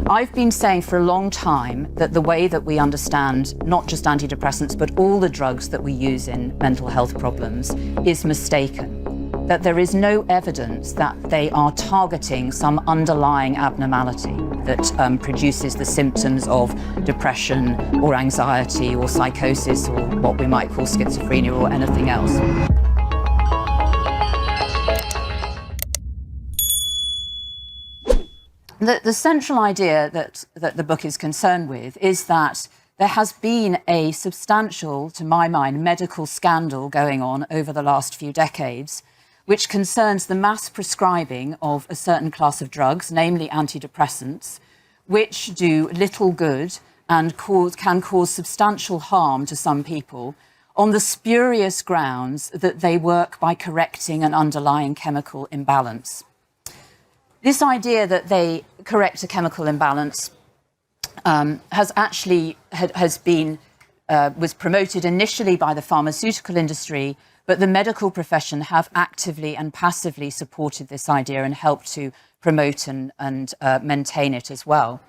I've been saying for a long time that the way that we understand not just antidepressants, but all the drugs that we use in mental health problems is mistaken. That there is no evidence that they are targeting some underlying abnormality that produces the symptoms of depression or anxiety or psychosis or what we might call schizophrenia or anything else. The central idea that the book is concerned with is that there has been a substantial, to my mind, medical scandal going on over the last few decades, which concerns the mass prescribing of a certain class of drugs, namely antidepressants, which do little good and can cause substantial harm to some people on the spurious grounds that they work by correcting an underlying chemical imbalance. This idea that they correct a chemical imbalance was promoted initially by the pharmaceutical industry, but the medical profession have actively and passively supported this idea and helped to promote and maintain it as well.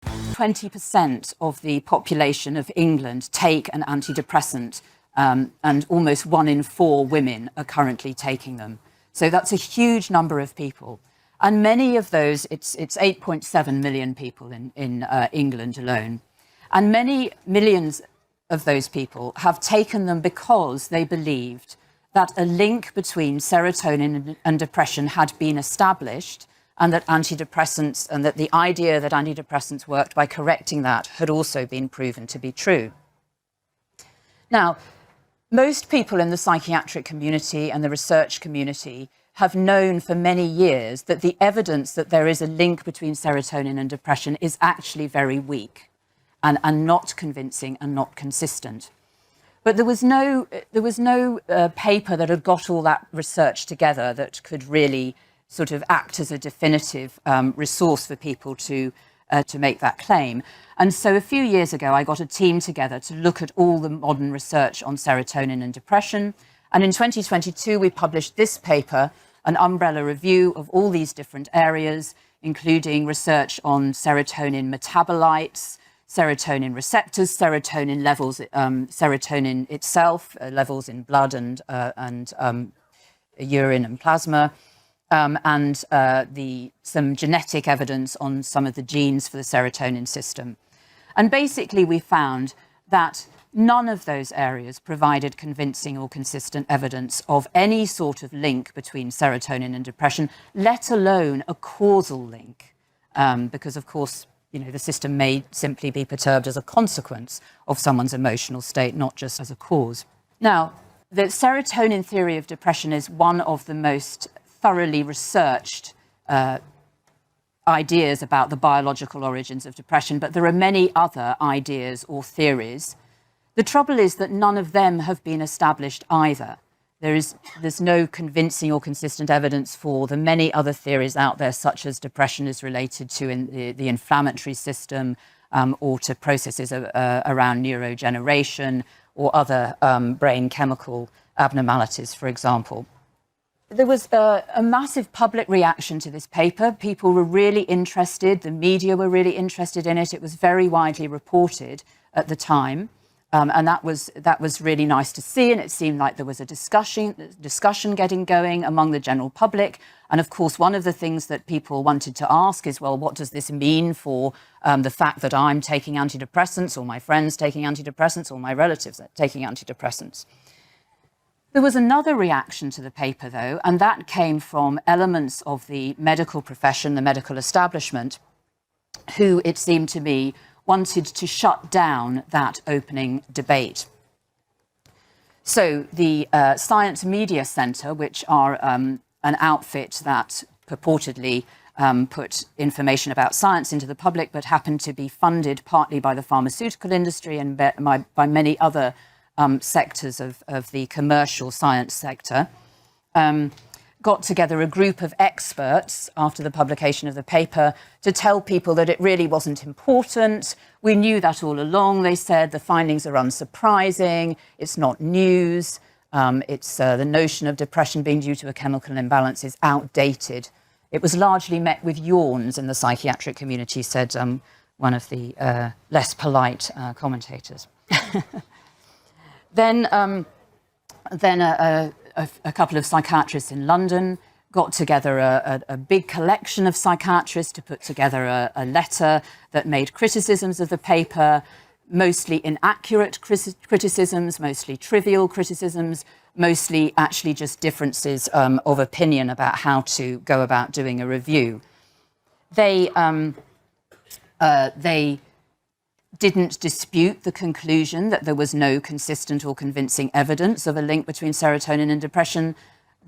20% of the population of England take an antidepressant, and almost 1 in 4 women are currently taking them. So that's a huge number of people. And many of those, it's 8.7 million people in England alone. And many millions of those people have taken them because they believed that a link between serotonin and depression had been established, and that antidepressants, and that the idea that antidepressants worked by correcting that had also been proven to be true. Now, most people in the psychiatric community and the research community have known for many years that the evidence that there is a link between serotonin and depression is actually very weak and not convincing and not consistent. But there was no paper that had got all that research together that could really sort of act as a definitive resource for people to make that claim. And so a few years ago, I got a team together to look at all the modern research on serotonin and depression. And in 2022, we published this paper, an umbrella review of all these different areas, including research on serotonin metabolites, serotonin receptors, serotonin levels, serotonin itself, levels in blood and urine and plasma, and some genetic evidence on some of the genes for the serotonin system. And basically we found that none of those areas provided convincing or consistent evidence of any sort of link between serotonin and depression, let alone a causal link, because of course, you know, the system may simply be perturbed as a consequence of someone's emotional state, not just as a cause. Now, the serotonin theory of depression is one of the most thoroughly researched ideas about the biological origins of depression, but there are many other ideas or theories. The trouble is that none of them have been established either. There's no convincing or consistent evidence for the many other theories out there, such as depression is related to the inflammatory system, or to processes around neurodegeneration or other brain chemical abnormalities, for example. There was a massive public reaction to this paper. People were really interested. The media were really interested in it. It was very widely reported at the time. And that was really nice to see. And it seemed like there was a discussion getting going among the general public. And of course, one of the things that people wanted to ask is, well, what does this mean for the fact that I'm taking antidepressants, or my friends taking antidepressants, or my relatives taking antidepressants? There was another reaction to the paper, though, and that came from elements of the medical profession, the medical establishment, who, it seemed to me, wanted to shut down that opening debate. So the Science Media Centre, which are an outfit that purportedly put information about science into the public, but happened to be funded partly by the pharmaceutical industry and by many other sectors of the commercial science sector, got together a group of experts after the publication of the paper to tell people that it really wasn't important. We knew that all along, they said. The findings are unsurprising. It's not news. The notion of depression being due to a chemical imbalance is outdated It was largely met with yawns in the psychiatric community, said one of the less polite commentators. Then a couple of psychiatrists in London got together a big collection of psychiatrists to put together a letter that made criticisms of the paper, mostly inaccurate criticisms, mostly trivial criticisms, mostly actually just differences of opinion about how to go about doing a review. They didn't dispute the conclusion that there was no consistent or convincing evidence of a link between serotonin and depression,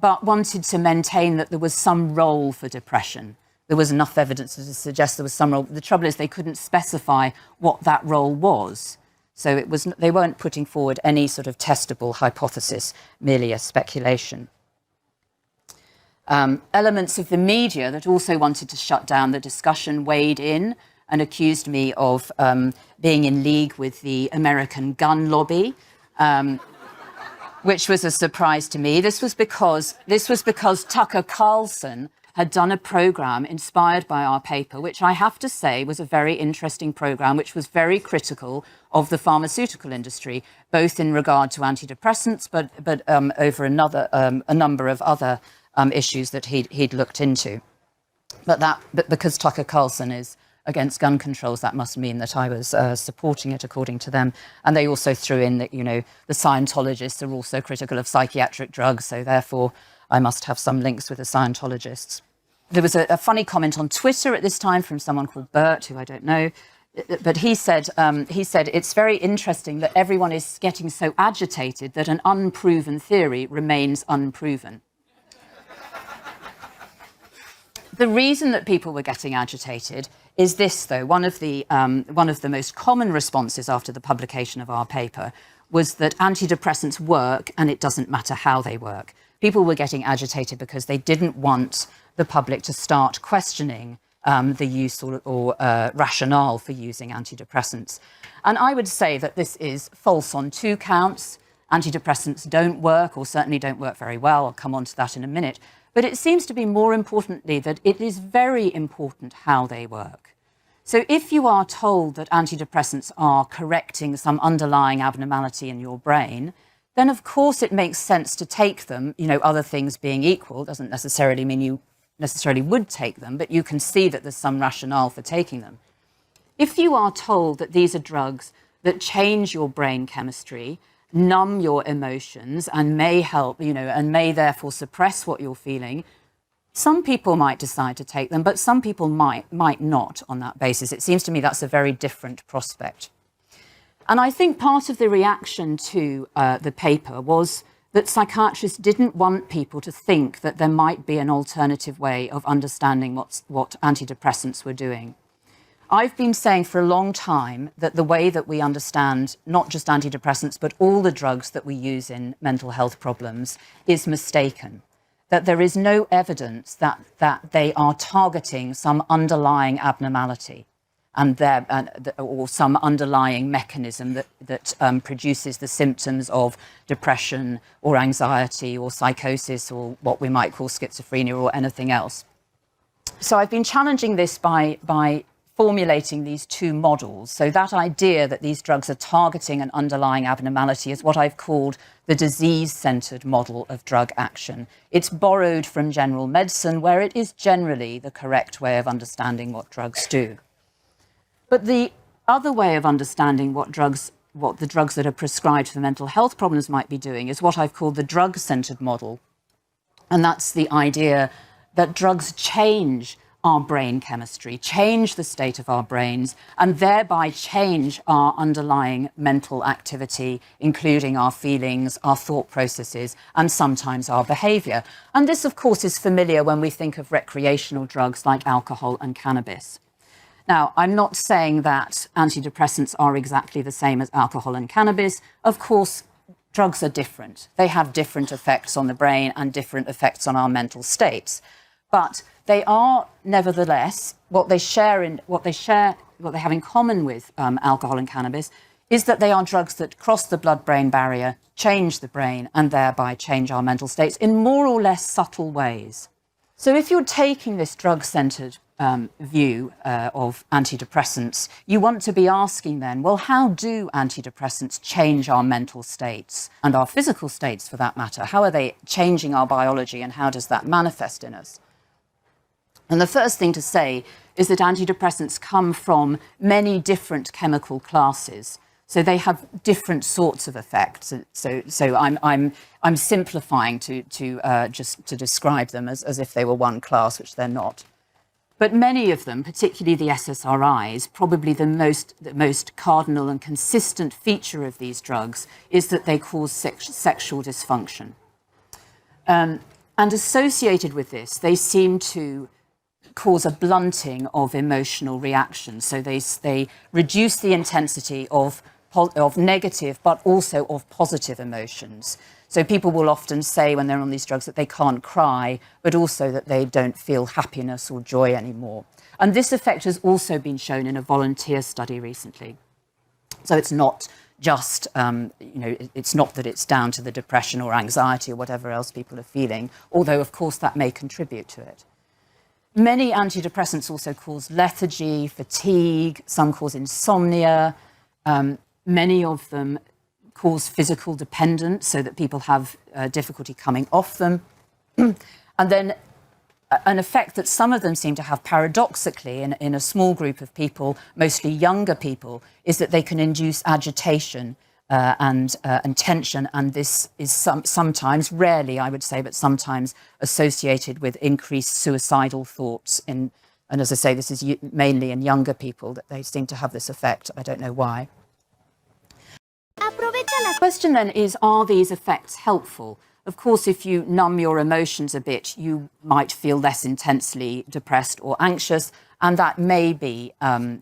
but wanted to maintain that there was some role for depression. There was enough evidence to suggest there was some role. The trouble is they couldn't specify what that role was. So they weren't putting forward any sort of testable hypothesis, merely a speculation. Elements of the media that also wanted to shut down the discussion weighed in and accused me of being in league with the American gun lobby, which was a surprise to me. This was because Tucker Carlson had done a program inspired by our paper, which I have to say was a very interesting program, which was very critical of the pharmaceutical industry, both in regard to antidepressants, but over a number of other issues that he'd looked into. But because Tucker Carlson is against gun controls, that must mean that I was supporting it, according to them. And they also threw in that, the Scientologists are also critical of psychiatric drugs, so therefore I must have some links with the Scientologists. There was a funny comment on Twitter at this time from someone called Bert, who I don't know, but he said it's very interesting that everyone is getting so agitated that an unproven theory remains unproven. The reason that people were getting agitated is this, though. One of the most common responses after the publication of our paper was that antidepressants work and it doesn't matter how they work. People were getting agitated because they didn't want the public to start questioning the use or rationale for using antidepressants. And I would say that this is false on two counts. Antidepressants don't work, or certainly don't work very well. I'll come on to that in a minute. But it seems to be more importantly that it is very important how they work. So if you are told that antidepressants are correcting some underlying abnormality in your brain, then of course it makes sense to take them, other things being equal. Doesn't necessarily mean you necessarily would take them, but you can see that there's some rationale for taking them. If you are told that these are drugs that change your brain chemistry, numb your emotions, and may help, and may therefore suppress what you're feeling, some people might decide to take them, but some people might not on that basis. It seems to me that's a very different prospect. And I think part of the reaction to the paper was that psychiatrists didn't want people to think that there might be an alternative way of understanding what antidepressants were doing. I've been saying for a long time that the way that we understand not just antidepressants, but all the drugs that we use in mental health problems is mistaken, that there is no evidence that they are targeting some underlying abnormality or some underlying mechanism that produces the symptoms of depression or anxiety or psychosis or what we might call schizophrenia or anything else. So I've been challenging this by formulating these two models. So that idea that these drugs are targeting an underlying abnormality is what I've called the disease-centered model of drug action. It's borrowed from general medicine, where it is generally the correct way of understanding what drugs do. But the other way of understanding what the drugs that are prescribed for mental health problems might be doing is what I've called the drug-centered model. And that's the idea that drugs change our brain chemistry, change the state of our brains, and thereby change our underlying mental activity, including our feelings, our thought processes, and sometimes our behavior. And this, of course, is familiar when we think of recreational drugs like alcohol and cannabis. Now, I'm not saying that antidepressants are exactly the same as alcohol and cannabis. Of course, drugs are different. They have different effects on the brain and different effects on our mental states. But they are, nevertheless, what they have in common with alcohol and cannabis is that they are drugs that cross the blood-brain barrier, change the brain, and thereby change our mental states in more or less subtle ways. So if you're taking this drug-centered view of antidepressants, you want to be asking then, well, how do antidepressants change our mental states and our physical states for that matter? How are they changing our biology and how does that manifest in us? And the first thing to say is that antidepressants come from many different chemical classes. So they have different sorts of effects. So I'm simplifying to just to describe them as if they were one class, which they're not. But many of them, particularly the SSRIs, probably the most cardinal and consistent feature of these drugs is that they cause sexual dysfunction. And associated with this, they seem to cause a blunting of emotional reactions. So they reduce the intensity of negative, but also of positive emotions. So people will often say when they're on these drugs that they can't cry, but also that they don't feel happiness or joy anymore. And this effect has also been shown in a volunteer study recently. So it's not just, it's not that it's down to the depression or anxiety or whatever else people are feeling, although of course that may contribute to it. Many antidepressants also cause lethargy, fatigue, some cause insomnia. Many of them cause physical dependence so that people have difficulty coming off them. And then an effect that some of them seem to have paradoxically in a small group of people, mostly younger people, is that they can induce agitation and tension. And this is sometimes, rarely I would say, but sometimes associated with increased suicidal thoughts. And as I say, this is mainly in younger people that they seem to have this effect. I don't know why. The question then is, are these effects helpful? Of course, if you numb your emotions a bit, you might feel less intensely depressed or anxious, and that may be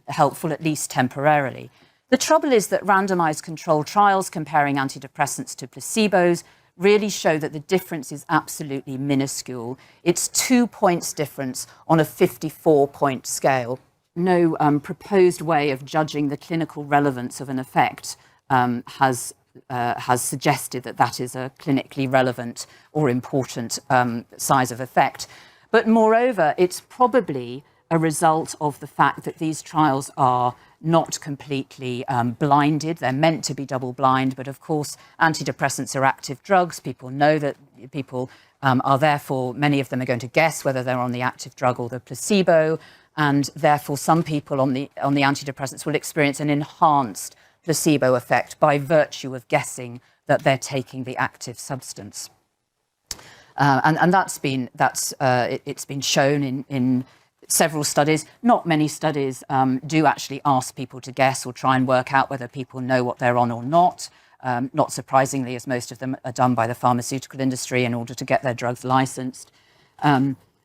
helpful, at least temporarily. The trouble is that randomized controlled trials comparing antidepressants to placebos really show that the difference is absolutely minuscule. It's 2 points difference on a 54-point scale. No proposed way of judging the clinical relevance of an effect has suggested that that is a clinically relevant or important size of effect. But moreover, it's probably a result of the fact that these trials are not completely blinded. They're meant to be double-blind, but of course, antidepressants are active drugs. People know that people are therefore, many of them are going to guess whether they're on the active drug or the placebo, and therefore some people on the antidepressants will experience an enhanced placebo effect by virtue of guessing that they're taking the active substance. And it's been shown in several studies. Not many studies do actually ask people to guess or try and work out whether people know what they're on or not. Not surprisingly, as most of them are done by the pharmaceutical industry in order to get their drugs licensed.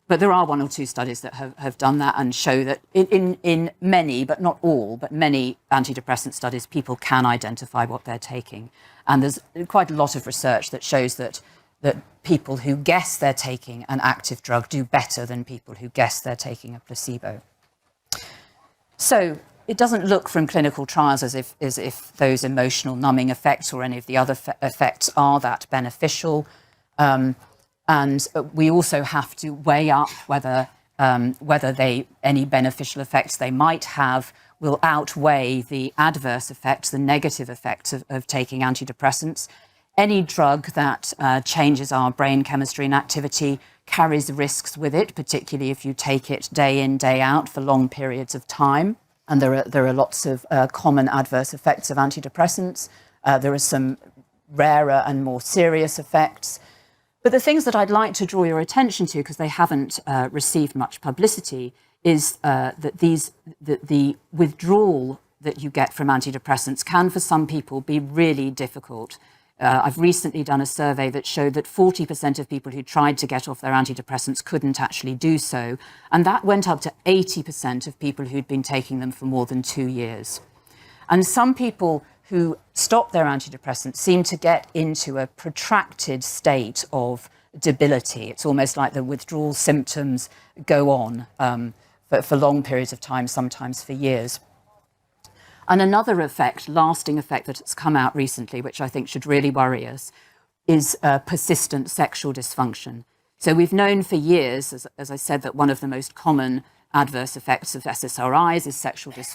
But there are 1 or 2 studies that have done that and show that in many, but not all, but many antidepressant studies, people can identify what they're taking. And there's quite a lot of research that shows that people who guess they're taking an active drug do better than people who guess they're taking a placebo. So it doesn't look from clinical trials as if those emotional numbing effects or any of the other effects are that beneficial. And we also have to weigh up whether any beneficial effects they might have will outweigh the adverse effects, the negative effects of taking antidepressants. Any drug that changes our brain chemistry and activity carries risks with it, particularly if you take it day in, day out for long periods of time. And there are lots of common adverse effects of antidepressants. There are some rarer and more serious effects. But the things that I'd like to draw your attention to, because they haven't received much publicity, is that the withdrawal that you get from antidepressants can, for some people, be really difficult. I've recently done a survey that showed that 40% of people who tried to get off their antidepressants couldn't actually do so. And that went up to 80% of people who'd been taking them for more than 2 years. And some people who stop their antidepressants seem to get into a protracted state of debility. It's almost like the withdrawal symptoms go on for long periods of time, sometimes for years. And another effect, lasting effect that has come out recently, which I think should really worry us, is persistent sexual dysfunction. So we've known for years, as I said, that one of the most common adverse effects of SSRIs is sexual dysfunction.